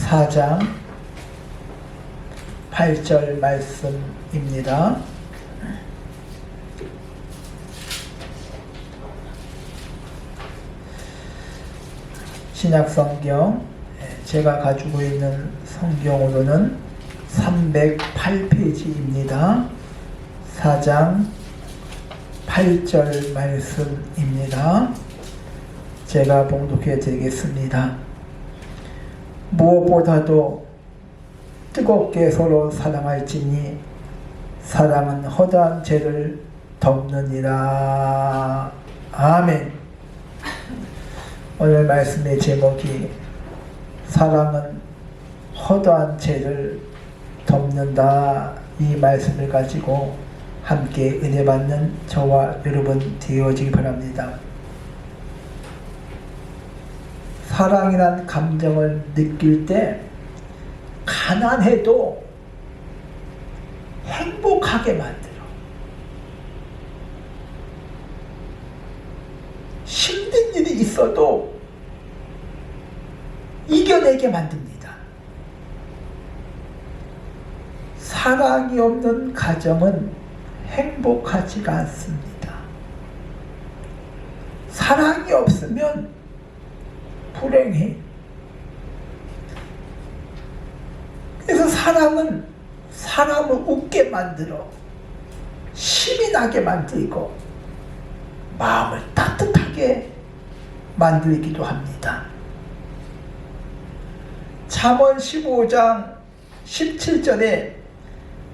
4장 8절 말씀입니다. 신약성경 제가 가지고 있는 성경으로는 308페이지입니다. 4장 8절 말씀입니다. 제가 봉독해 드리겠습니다. 무엇보다도 뜨겁게 서로 사랑할지니 사랑은 허다한 죄를 덮느니라. 아멘. 오늘 말씀의 제목이 사랑은 허다한 죄를 덮는다, 이 말씀을 가지고 함께 은혜 받는 저와 여러분 되어지기 바랍니다. 사랑이란 감정을 느낄 때 가난해도 행복하게 만들어. 힘든 일이 있어도 이겨내게 만듭니다. 사랑이 없는 가정은 행복하지가 않습니다. 사랑이 없으면 불행해. 그래서 사랑은 사람을 웃게 만들어 힘이 나게 만들고 마음을 따뜻하게 만들기도 합니다. 잠언 15장 17절에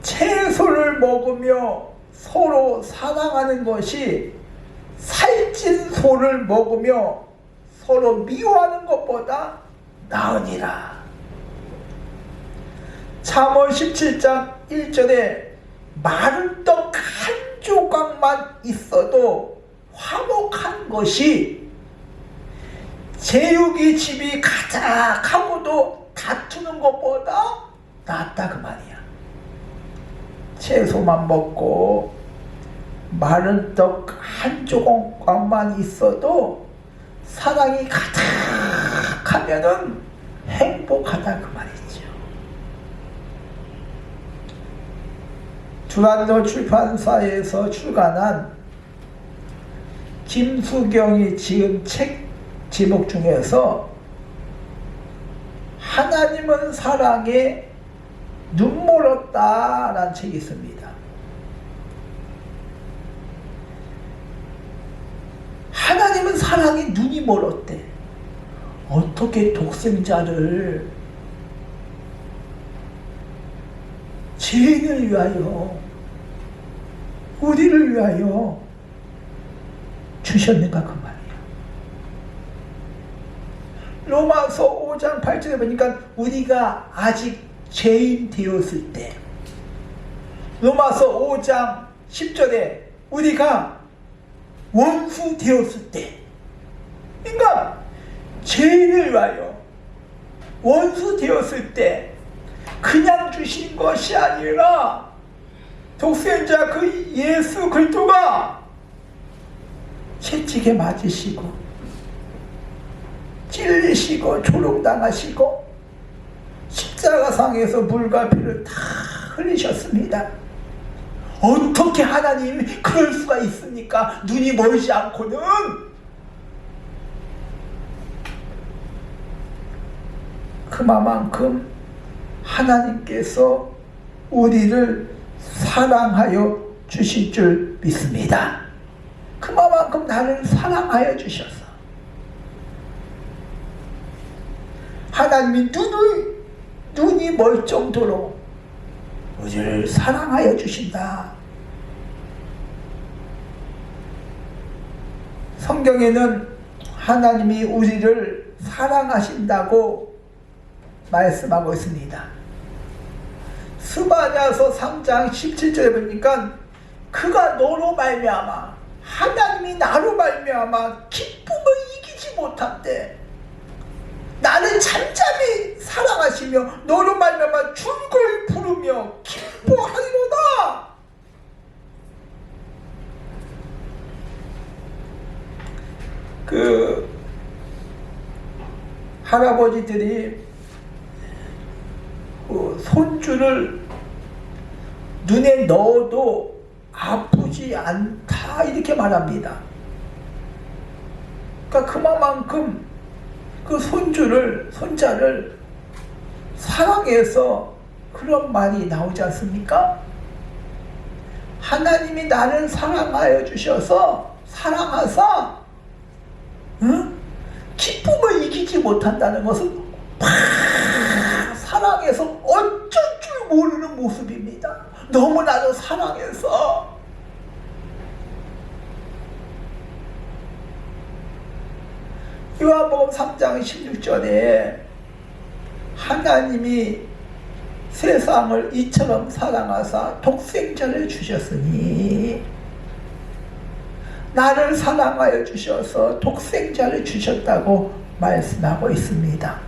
채소를 먹으며 서로 사랑하는 것이 살찐 소를 먹으며 서로 미워하는 것보다 나으니라. 잠언 17장 1절에 마른 떡 한 조각만 있어도 화목한 것이 제육이 집이 가득하고도 다투는 것보다 낫다, 그 말이야. 채소만 먹고 마른 떡 한 조각만 있어도 사랑이 가득하면은 행복하다, 그 말이죠. 두란노 출판사에서 출간한 김수경이 지은 책 제목 중에서 하나님은 사랑에 눈멀었다 라는 책이 있습니다. 하나님은 사랑에 눈이 멀었대. 어떻게 독생자를 죄인을 위하여, 우리를 위하여 주셨는가, 그 말이야. 로마서 5장 8절에 보니까 우리가 아직 죄인 되었을 때, 로마서 5장 10절에 우리가 원수 되었을 때, 그러니까 죄인을 위하여 원수 되었을 때 그냥 주신 것이 아니라 독생자 그 예수 그리스도가 채찍에 맞으시고 찔리시고 조롱당하시고 십자가상에서 물과 피를 다 흘리셨습니다. 어떻게 하나님이 그럴 수가 있습니까? 눈이 멀지 않고는. 그만큼 하나님께서 우리를 사랑하여 주실 줄 믿습니다. 그만큼 나를 사랑하여 주셔서 하나님이 눈이 멀 정도로 우리를 사랑하여 주신다. 성경에는 하나님이 우리를 사랑하신다고 말씀하고 있습니다. 스바냐서 3장 17절에 보니까 그가 너로 말미암아, 하나님이 나로 말미암아 기쁨을 이기지 못한대. 나는 잠잠히 사랑하시며 너로 말미암아 줄걸 부르며 기뻐하리로다. 그 할아버지들이 손주를 눈에 넣어도 아프지 않다 이렇게 말합니다. 그러니까 그만큼 그 손자를 사랑해서 그런 말이 나오지 않습니까? 하나님이 나를 사랑하여 주셔서 사랑하사 기쁨을 이기지 못한다는 것은 사랑해서 어쩔 줄 모르는 모습입니다. 너무나도 사랑해서. 요한복음 3장 16절에 하나님이 세상을 이처럼 사랑하사 독생자를 주셨으니, 나를 사랑하여 주셔서 독생자를 주셨다고 말씀하고 있습니다.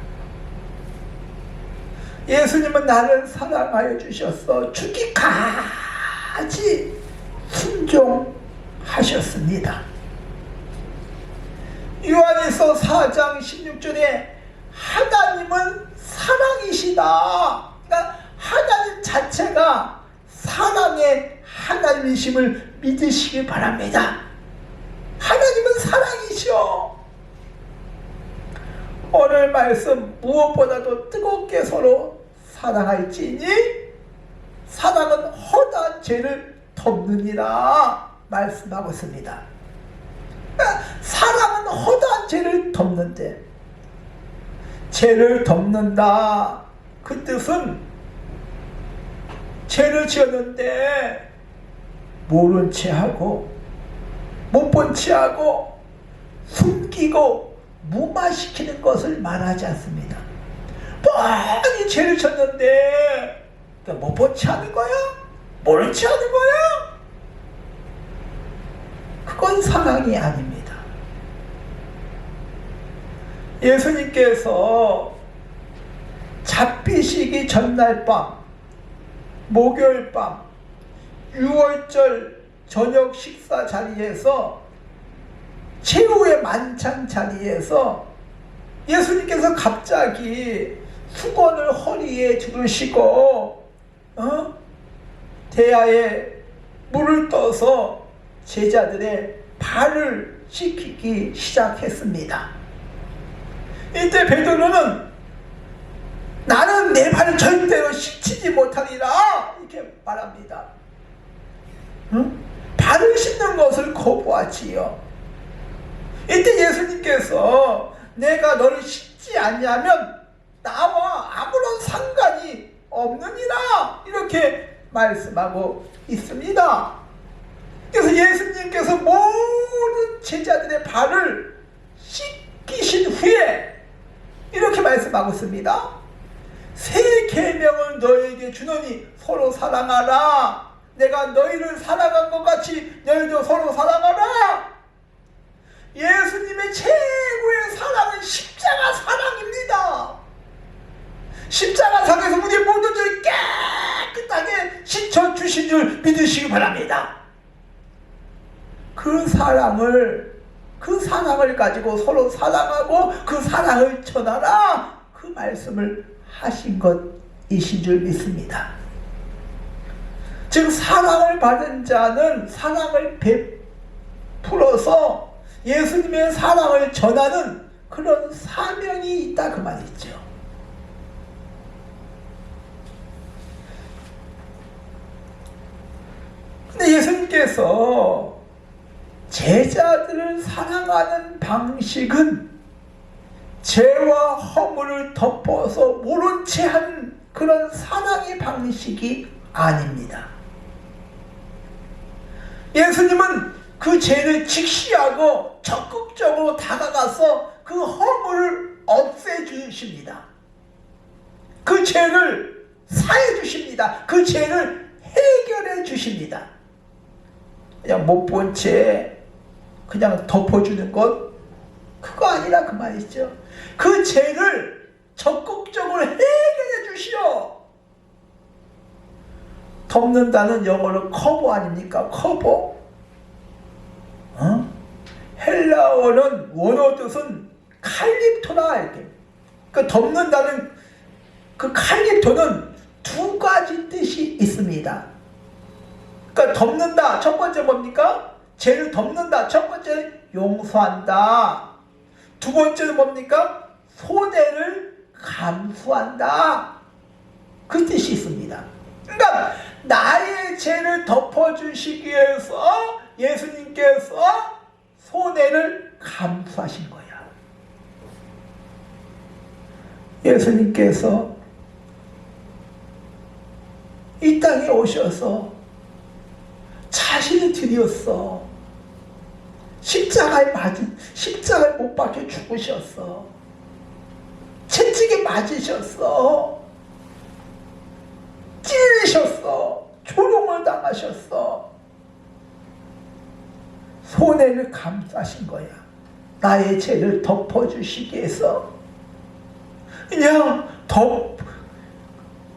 예수님은 나를 사랑하여 주셔서 죽기까지 순종하셨습니다. 요한일서 4장 16절에 하나님은 사랑이시다. 그러니까 하나님 자체가 사랑의 하나님이심을 믿으시기 바랍니다. 하나님은 사랑이시오. 오늘 말씀 무엇보다도 뜨겁게 서로 사랑할지니 사랑은 허다한 죄를 덮느니라 말씀하고 있습니다. 사랑은 허다한 죄를 덮는데, 죄를 덮는다 그 뜻은 죄를 지었는데 모른 채하고 못 본 채하고 숨기고 무마시키는 것을 말하지 않습니다. 뻔히 죄를 졌는데 못 본 채 하는 거야? 모른 채 하는 거야? 그건 사랑이 아닙니다. 예수님께서 잡히시기 전날 밤, 목요일 밤, 6월절 저녁 식사 자리에서, 최후의 만찬 자리에서 예수님께서 갑자기 수건을 허리에 두르시고 대야에 물을 떠서 제자들의 발을 씻기기 시작했습니다. 이때 베드로는 나는 내 발을 절대로 씻지 못하리라 이렇게 말합니다. 발을 씻는 것을 거부하지요. 이때 예수님께서 내가 너를 씻지 않냐면 나와 아무런 상관이 없느니라 이렇게 말씀하고 있습니다. 그래서 예수님께서 모든 제자들의 발을 씻기신 후에 이렇게 말씀하고 있습니다. 새 계명을 너에게 주노니 서로 사랑하라. 내가 너희를 사랑한 것 같이 너희도 서로 사랑하라. 예수님의 최고의 사랑은 십자가 사랑입니다. 십자가 상에서 우리의 모든 죄를 깨끗하게 씻어주신 줄 믿으시기 바랍니다. 그 사랑을 가지고 서로 사랑하고 그 사랑을 전하라, 그 말씀을 하신 것이신 줄 믿습니다. 즉 사랑을 받은 자는 사랑을 베풀어서 예수님의 사랑을 전하는 그런 사명이 있다 그 말이죠. 근데 예수님께서 제자들을 사랑하는 방식은 죄와 허물을 덮어서 모른 채 한 그런 사랑의 방식이 아닙니다. 예수님은 그 죄를 직시하고 적극적으로 다가가서 그 허물을 없애주십니다. 그 죄를 사해주십니다. 그 죄를 해결해 주십니다. 그냥 못 본 채 그냥 덮어주는 것, 그거 아니라 그 말이죠. 그 죄를 적극적으로 해결해 주시오. 덮는다는 영어로 커버 아닙니까? 커버. 헬라어는 원어 뜻은 칼립토라 이렇게. 그 덮는다는 그 칼립토는 두 가지 뜻이 있습니다. 그러니까 덮는다. 첫 번째 뭡니까? 죄를 덮는다. 첫 번째 용서한다. 두 번째는 뭡니까? 손해를 감수한다. 그 뜻이 있습니다. 그러니까 나의 죄를 덮어주시기 위해서 예수님께서 손해를 감수하신 거야. 예수님께서 이 땅에 오셔서 자신을 드렸어. 십자가에 못 박혀 죽으셨어. 채찍에 맞으셨어. 찔리셨어. 조롱을 당하셨어. 손해를 감수하신 거야. 나의 죄를 덮어주시기 위해서. 그냥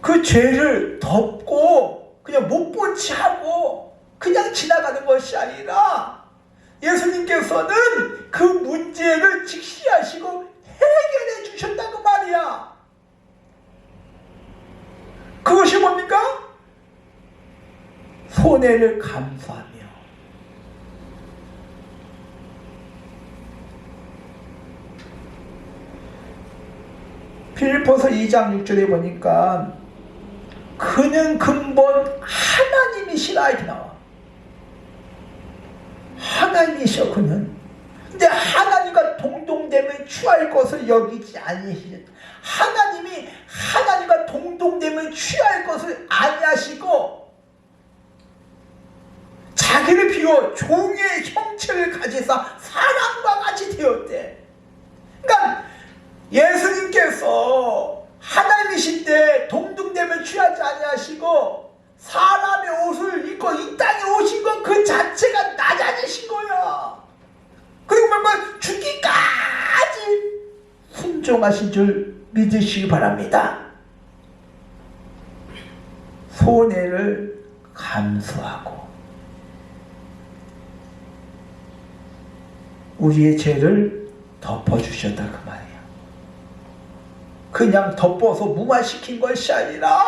그 죄를 덮고 그냥 못 본 채 하고 그냥 지나가는 것이 아니라 예수님께서는 그 문제를 직시하시고 해결해 주셨다고 말이야. 그것이 뭡니까? 손해를 감수하며. 빌립보서 2장 6절에 보니까 그는 근본 하나님이시라 이렇게 나와. 하나님이셔 그는. 근데 하나님과 동등됨을 취할 것을 여기지 아니하시죠. 하나님이 하나님과 동등됨을 취할 것을 아니하시고 자기를 비워 종의 형체를 가지사 사람과 같이 되었대. 그러니까 예수님께서 하나님이신데 동등됨을 취하지 아니하시고 사람의 옷을 입고 이 땅에 오신 것 그 자체가 낮아지신 거야. 그리고 정말 죽기까지 순종하신 줄 믿으시기 바랍니다. 손해를 감수하고 우리의 죄를 덮어주셨다 그 말이야. 그냥 덮어서 무마시킨 것이 아니라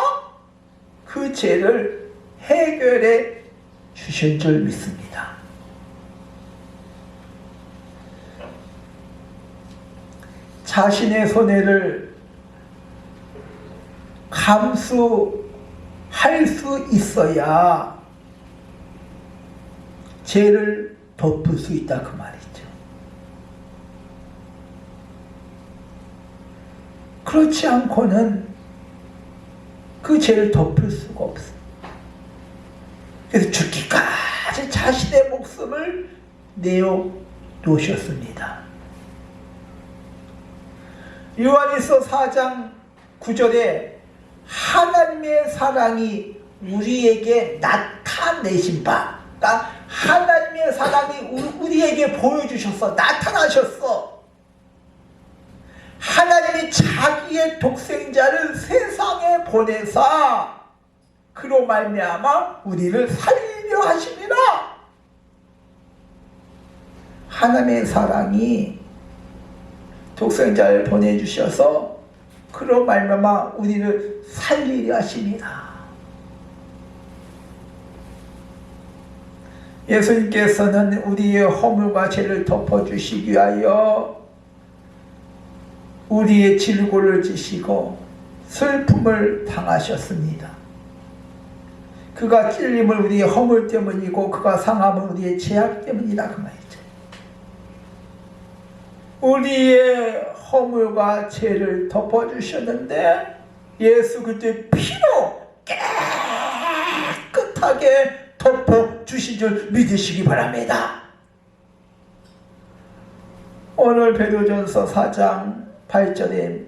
그 죄를 해결해 주신 줄 믿습니다. 자신의 손해를 감수할 수 있어야 죄를 덮을 수 있다 그 말이죠. 그렇지 않고는 그 죄를 덮을 수가 없어. 그래서 죽기까지 자신의 목숨을 내어 놓으셨습니다. 요한일서 4장 9절에 하나님의 사랑이 우리에게 나타내신 바, 그러니까 하나님의 사랑이 우리에게 보여주셨어. 나타나셨어. 하나님이 자기의 독생자를 세상에 보내사 그로 말미암아 우리를 살리려 하심이라. 하나님의 사랑이 독생자를 보내주셔서 그로 말미암아 우리를 살리려 하심이라. 예수님께서는 우리의 허물과 죄를 덮어주시기 위하여 우리의 질고를 지시고 슬픔을 당하셨습니다. 그가 찔림을 우리의 허물 때문이고 그가 상함은 우리의 죄악 때문이다 그 말이죠. 우리의 허물과 죄를 덮어주셨는데 예수 그리스도의 피로 깨끗하게 덮어주신 줄 믿으시기 바랍니다. 오늘 베드로전서 4장 8절에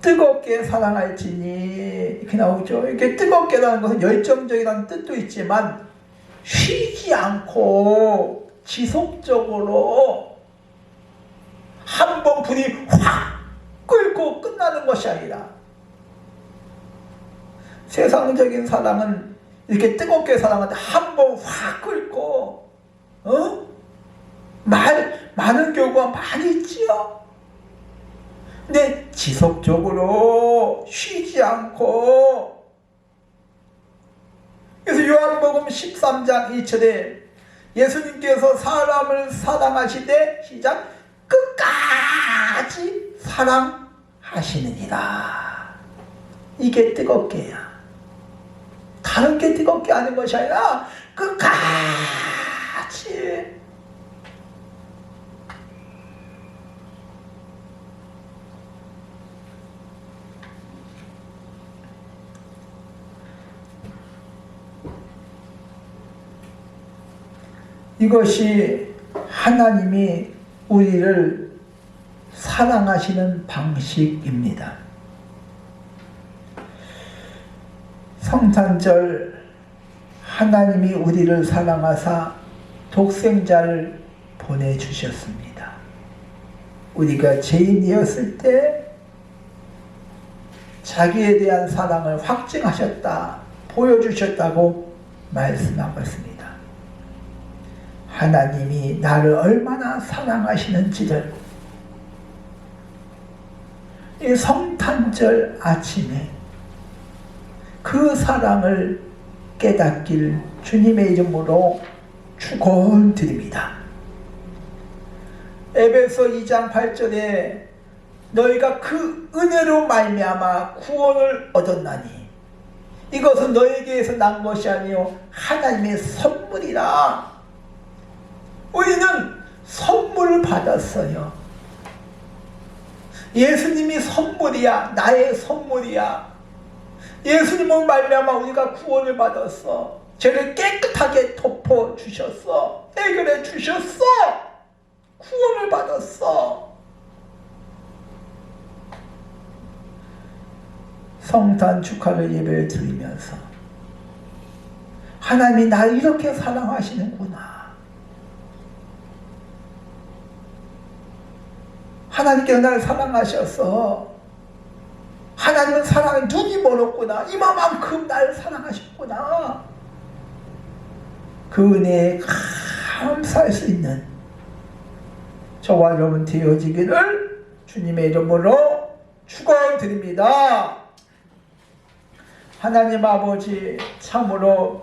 뜨겁게 사랑할지니 이렇게 나오죠. 이렇게 뜨겁게라는 것은 열정적이라는 뜻도 있지만 쉬지 않고 지속적으로 한 번 불이 확 끓고 끝나는 것이 아니라 세상적인 사랑은 이렇게 뜨겁게 사랑하는데 한 번 확 끓고 많은 경우가 많이 있지요. 근데 지속적으로 쉬지 않고, 그래서 요한복음 13장 1절에 예수님께서 사람을 사랑하시되 시작 끝까지 사랑하시느니라. 이게 뜨겁게야. 다른 게 뜨겁게 하는 것이 아니라 끝까지. 이것이 하나님이 우리를 사랑하시는 방식입니다. 성탄절 하나님이 우리를 사랑하사 독생자를 보내주셨습니다. 우리가 죄인이었을 때 자기에 대한 사랑을 확증하셨다, 보여주셨다고 말씀하고 있습니다. 하나님이 나를 얼마나 사랑하시는지를 이 성탄절 아침에 그 사랑을 깨닫길 주님의 이름으로 축원드립니다. 에베소 2장 8절에 너희가 그 은혜로 말미암아 구원을 얻었나니 이것은 너에게서 난 것이 아니요 하나님의 선물이라. 우리는 선물을 받았어요. 예수님이 선물이야. 나의 선물이야. 예수님을 말미암아 우리가 구원을 받았어. 죄를 깨끗하게 덮어주셨어. 해결해 주셨어. 구원을 받았어. 성탄 축하를 예배를 드리면서 하나님이 나를 이렇게 사랑하시는구나. 하나님께서 나를 사랑하셔서 하나님은 사랑에 눈이 멀었구나. 이만큼 나를 사랑하셨구나. 그 은혜에 감사할 수 있는 저와 여러분 되어지기를 주님의 이름으로 축원드립니다. 하나님 아버지 참으로